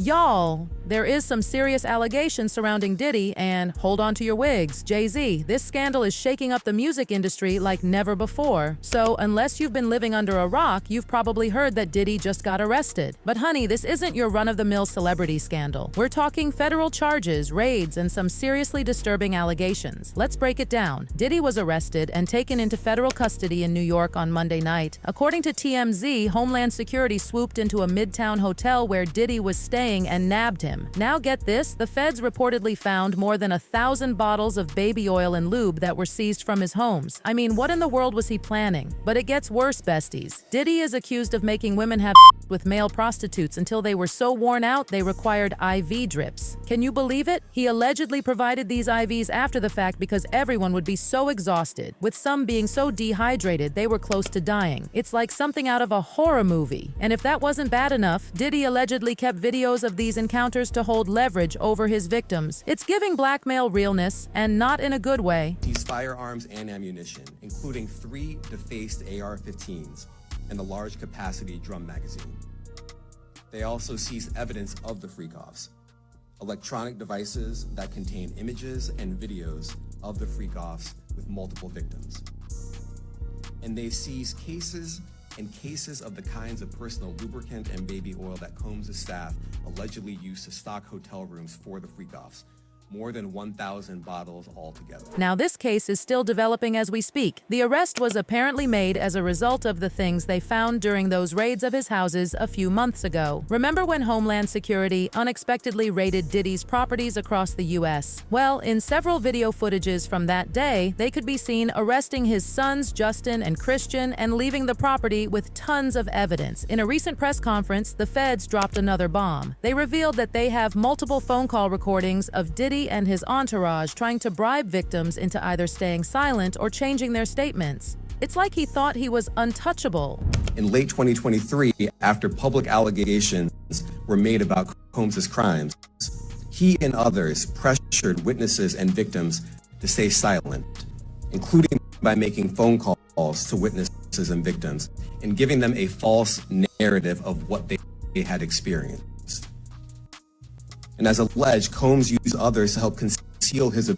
Y'all, there is some serious allegations surrounding Diddy, and hold on to your wigs, Jay-Z. This scandal is shaking up the music industry like never before. So unless you've been living under a rock, you've probably heard that Diddy just got arrested. But honey, this isn't your run-of-the-mill celebrity scandal. We're talking federal charges, raids, and some seriously disturbing allegations. Let's break it down. Diddy was arrested and taken into federal custody in New York on Monday night. According to TMZ, Homeland Security swooped into a midtown hotel where Diddy was staying and nabbed him. Now get this, the feds reportedly found more than 1,000 bottles of baby oil and lube that were seized from his homes. I mean, what in the world was he planning? But it gets worse, besties. Diddy is accused of making women have with male prostitutes until they were so worn out they required IV drips. Can you believe it? He allegedly provided these IVs after the fact because everyone would be so exhausted, with some being so dehydrated they were close to dying. It's like something out of a horror movie. And if that wasn't bad enough, Diddy allegedly kept videos of these encounters to hold leverage over his victims. It's giving blackmail realness, and not in a good way. These firearms and ammunition, including 3 defaced AR-15s and a large capacity drum magazine. They also seized evidence of the freak-offs, electronic devices that contain images and videos of the freak-offs with multiple victims. And they seized cases of the kinds of personal lubricant and baby oil that Combs' staff allegedly used to stock hotel rooms for the freak-offs. More than 1,000 bottles altogether. Now this case is still developing as we speak. The arrest was apparently made as a result of the things they found during those raids of his houses a few months ago. Remember when Homeland Security unexpectedly raided Diddy's properties across the US? Well, in several video footages from that day, they could be seen arresting his sons Justin and Christian and leaving the property with tons of evidence. In a recent press conference, the feds dropped another bomb. They revealed that they have multiple phone call recordings of Diddy and his entourage trying to bribe victims into either staying silent or changing their statements. It's like he thought he was untouchable. In late 2023, after public allegations were made about Combs' crimes, he and others pressured witnesses and victims to stay silent, including by making phone calls to witnesses and victims and giving them a false narrative of what they had experienced. And as alleged, Combs used others to help conceal his.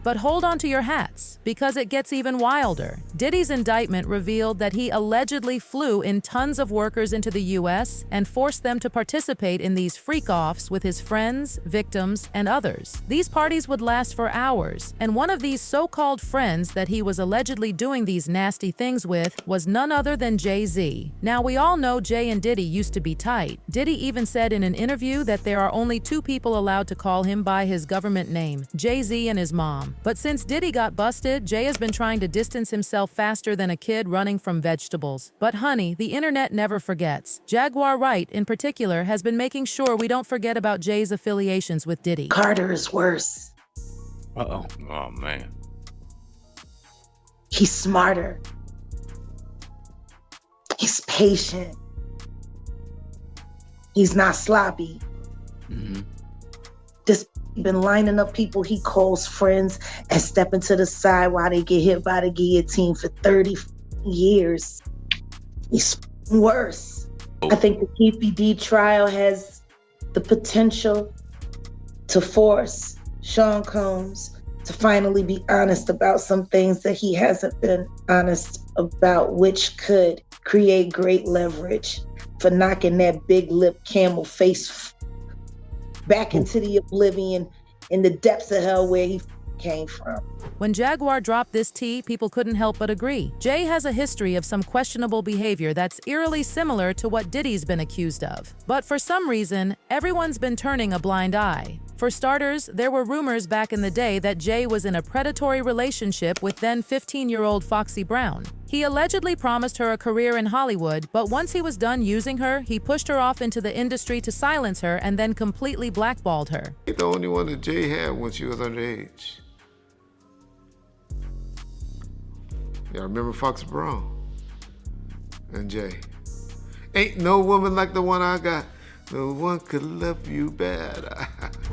But hold on to your hats, because it gets even wilder. Diddy's indictment revealed that he allegedly flew in tons of workers into the US and forced them to participate in these freak-offs with his friends, victims, and others. These parties would last for hours, and one of these so-called friends that he was allegedly doing these nasty things with was none other than Jay-Z. Now, we all know Jay and Diddy used to be tight. Diddy even said in an interview that there are only 2 people allowed to call him by his government name, Jay-Z and his mom. But since Diddy got busted, Jay has been trying to distance himself faster than a kid running from vegetables. But honey, the internet never forgets. Jaguar Wright, in particular, has been making sure we don't forget about Jay's affiliations with Diddy. Carter is worse. Uh-oh. Oh, man. He's smarter. He's patient. He's not sloppy. Mm-hmm. This been lining up people he calls friends and stepping to the side while they get hit by the guillotine for 30 years. He's worse. I think the PPD trial has the potential to force Sean Combs to finally be honest about some things that he hasn't been honest about, which could create great leverage for knocking that big lip camel face back into the oblivion in the depths of hell where he came from. When Jaguar dropped this tea, people couldn't help but agree. Jay has a history of some questionable behavior that's eerily similar to what Diddy's been accused of. But for some reason, everyone's been turning a blind eye. For starters, there were rumors back in the day that Jay was in a predatory relationship with then 15-year-old Foxy Brown. He allegedly promised her a career in Hollywood, but once he was done using her, he pushed her off into the industry to silence her and then completely blackballed her. The only one that Jay had when she was underage. Y'all remember Foxy Brown and Jay? Ain't no woman like the one I got. No one could love you better.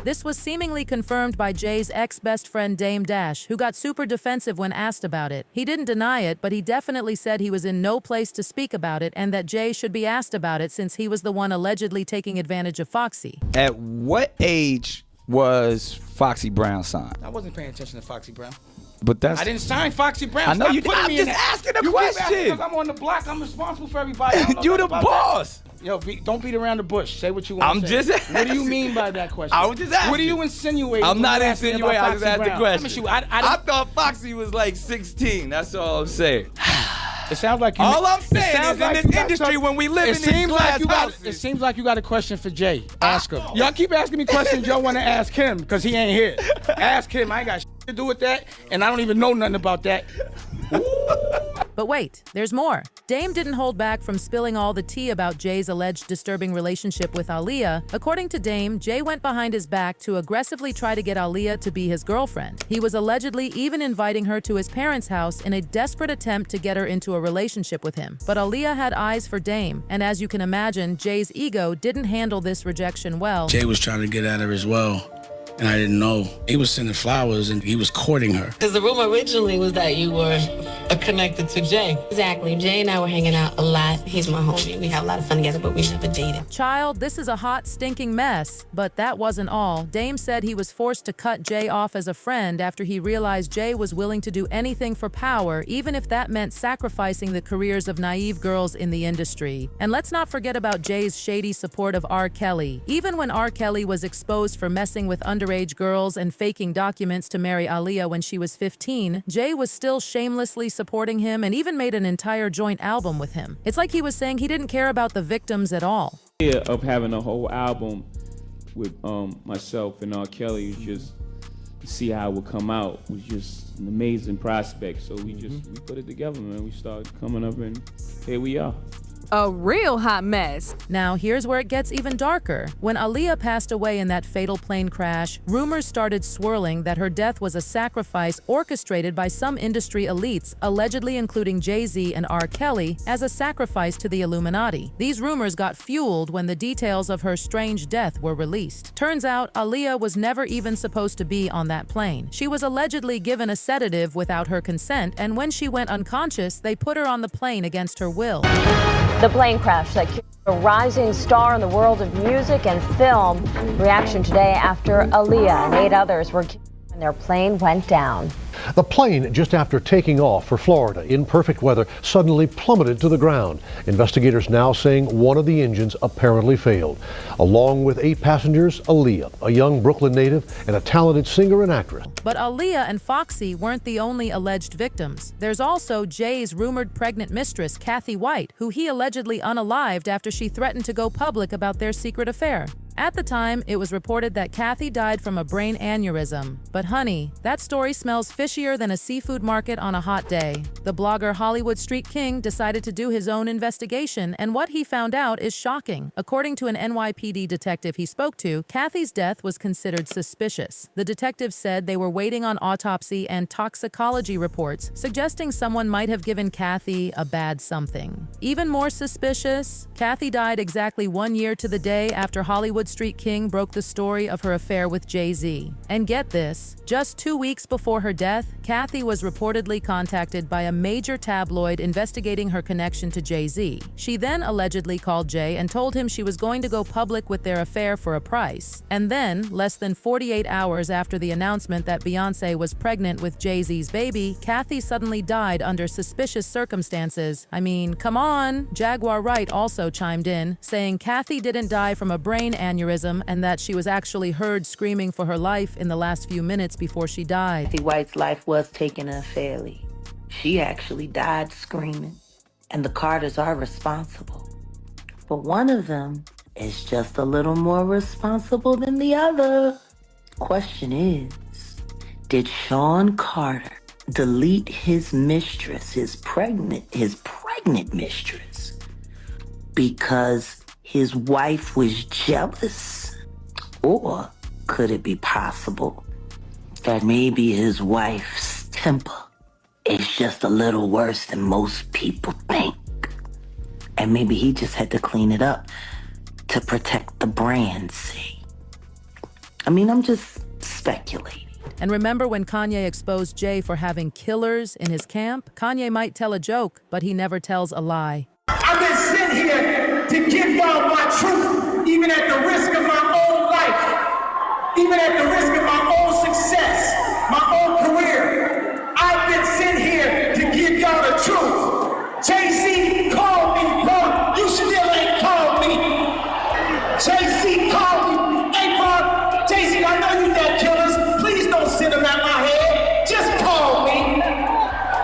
This was seemingly confirmed by Jay's ex-best friend Dame Dash, who got super defensive when asked about it. He didn't deny it, but he definitely said he was in no place to speak about it and that Jay should be asked about it since he was the one allegedly taking advantage of Foxy. At what age was Foxy Brown signed? I wasn't paying attention to Foxy Brown. But that's... I didn't sign Foxy Brown. I know Stop you putting didn't. me I'm in just that. asking a You question. keep asking because I'm on the block. I'm responsible for everybody. I don't know You the about boss. that. Yo, don't beat around the bush. Say what you want to say. I'm just What do you asking. mean by that question? I was just asking. What are you insinuating? I'm when not you ask me about insinuating. I just Foxy asked the Brown? question. I mean, I thought Foxy was like 16. That's all I'm saying. It sounds like you. All I'm saying is like in this you got industry, some- when we live it in these seems like glass you got. houses. It seems like you got a question for Jay. Ask him. Y'all keep asking me questions. Y'all want to ask him because he ain't here. Ask him. I ain't got shit to do with that, and I don't even know nothing about that. But wait, there's more. Dame didn't hold back from spilling all the tea about Jay's alleged disturbing relationship with Aaliyah. According to Dame, Jay went behind his back to aggressively try to get Aaliyah to be his girlfriend. He was allegedly even inviting her to his parents' house in a desperate attempt to get her into a relationship with him. But Aaliyah had eyes for Dame, and as you can imagine, Jay's ego didn't handle this rejection well. Jay was trying to get at her as well, and I didn't know. He was sending flowers and he was courting her. Because the rumor originally was that you were connected to Jay. Exactly. Jay and I were hanging out a lot. He's my homie. We had a lot of fun together, but we never dated. Child, this is a hot, stinking mess. But that wasn't all. Dame said he was forced to cut Jay off as a friend after he realized Jay was willing to do anything for power, even if that meant sacrificing the careers of naive girls in the industry. And let's not forget about Jay's shady support of R. Kelly. Even when R. Kelly was exposed for messing with underage girls and faking documents to marry Aaliyah when she was 15, Jay was still shamelessly supporting him and even made an entire joint album with him. It's like he was saying he didn't care about the victims at all. Of having a whole album with myself and R. Kelly was just to see how it would come out was just an amazing prospect. So we put it together, man. We started coming up and here we are. A real hot mess. Now, here's where it gets even darker. When Aaliyah passed away in that fatal plane crash, rumors started swirling that her death was a sacrifice orchestrated by some industry elites, allegedly including Jay-Z and R. Kelly, as a sacrifice to the Illuminati. These rumors got fueled when the details of her strange death were released. Turns out, Aaliyah was never even supposed to be on that plane. She was allegedly given a sedative without her consent, and when she went unconscious, they put her on the plane against her will. The plane crash that killed a rising star in the world of music and film. Reaction today after Aaliyah and 8 others were killed when their plane went down. The plane, just after taking off for Florida in perfect weather, suddenly plummeted to the ground. Investigators now saying one of the engines apparently failed. Along with 8 passengers, Aaliyah, a young Brooklyn native and a talented singer and actress. But Aaliyah and Foxy weren't the only alleged victims. There's also Jay's rumored pregnant mistress, Cassie White, who he allegedly unalived after she threatened to go public about their secret affair. At the time, it was reported that Cassie died from a brain aneurysm. But honey, that story smells fishier than a seafood market on a hot day. The blogger Hollywood Street King decided to do his own investigation, and what he found out is shocking. According to an NYPD detective he spoke to, Cassie's death was considered suspicious. The detective said they were waiting on autopsy and toxicology reports, suggesting someone might have given Cassie a bad something. Even more suspicious, Cassie died exactly 1 year to the day after Hollywood Street King broke the story of her affair with Jay-Z. And get this, just 2 weeks before her death, Cassie was reportedly contacted by a major tabloid investigating her connection to Jay-Z. She then allegedly called Jay and told him she was going to go public with their affair for a price. And then, less than 48 hours after the announcement that Beyoncé was pregnant with Jay-Z's baby, Cassie suddenly died under suspicious circumstances. I mean, come on! Jaguar Wright also chimed in, saying Cassie didn't die from a brain aneurysm and that she was actually heard screaming for her life in the last few minutes before she died. Cassie White's life was taken unfairly. She actually died screaming, and the Carters are responsible. But one of them is just a little more responsible than the other. Question is, did Sean Carter delete his mistress, his pregnant mistress, because his wife was jealous? Or could it be possible that maybe his wife's temper is just a little worse than most people think? And maybe he just had to clean it up to protect the brand, see? I mean, I'm just speculating. And remember when Kanye exposed Jay for having killers in his camp? Kanye might tell a joke, but he never tells a lie. I've been sent here to give y'all my truth, even at the risk of my own life, even at the risk of my own success, my own career. I've been sent here to give y'all the truth. Jay-Z called me, bro. You still ain't called me. Jay-Z called me. Hey, bro, Jay-Z, I know you got killers. Please don't send them at my head. Just call me.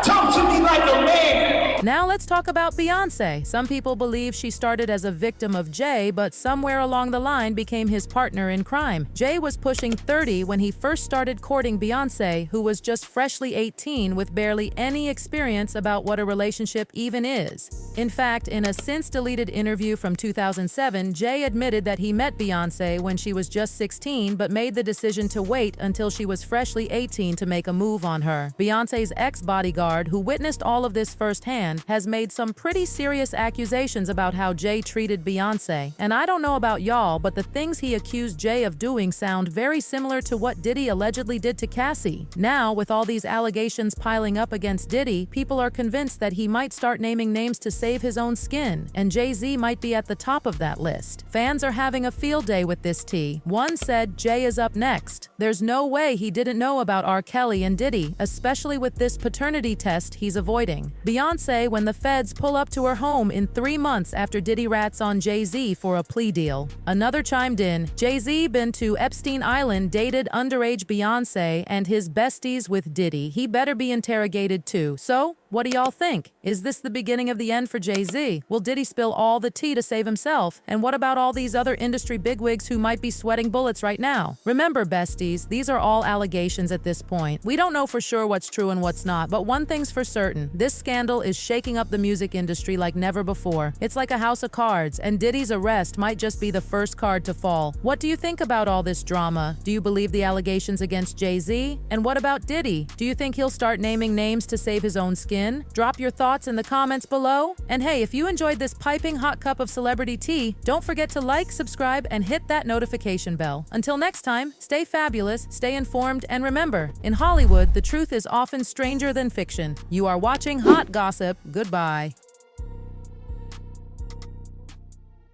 Talk to me like a man. Now let's talk about Beyonce. Some people believe she started as a victim of Jay, but somewhere along the line became his partner in crime. Jay was pushing 30 when he first started courting Beyonce, who was just freshly 18 with barely any experience about what a relationship even is. In fact, in a since-deleted interview from 2007, Jay admitted that he met Beyonce when she was just 16, but made the decision to wait until she was freshly 18 to make a move on her. Beyonce's ex-bodyguard, who witnessed all of this firsthand, has made some pretty serious accusations about how Jay treated Beyonce. And I don't know about y'all, but the things he accused Jay of doing sound very similar to what Diddy allegedly did to Cassie. Now, with all these allegations piling up against Diddy, people are convinced that he might start naming names to save his own skin, and Jay-Z might be at the top of that list. Fans are having a field day with this tea. One said Jay is up next. There's no way he didn't know about R. Kelly and Diddy, especially with this paternity test he's avoiding. Beyonce, when the feds pull up to her home in 3 months after Diddy rats on Jay-Z for a plea deal. Another chimed in, Jay-Z been to Epstein Island, dated underage Beyonce, and his besties with Diddy. He better be interrogated too. So, what do y'all think? Is this the beginning of the end for Jay-Z? Will Diddy spill all the tea to save himself? And what about all these other industry bigwigs who might be sweating bullets right now? Remember, besties, these are all allegations at this point. We don't know for sure what's true and what's not, but one thing's for certain. This scandal is shaking up the music industry like never before. It's like a house of cards, and Diddy's arrest might just be the first card to fall. What do you think about all this drama? Do you believe the allegations against Jay-Z? And what about Diddy? Do you think he'll start naming names to save his own skin? Drop your thoughts in the comments below. And hey, if you enjoyed this piping hot cup of celebrity tea, don't forget to like, subscribe, and hit that notification bell. Until next time, stay fabulous, stay informed, and remember, in Hollywood, the truth is often stranger than fiction. You are watching Hot Gossip. Goodbye.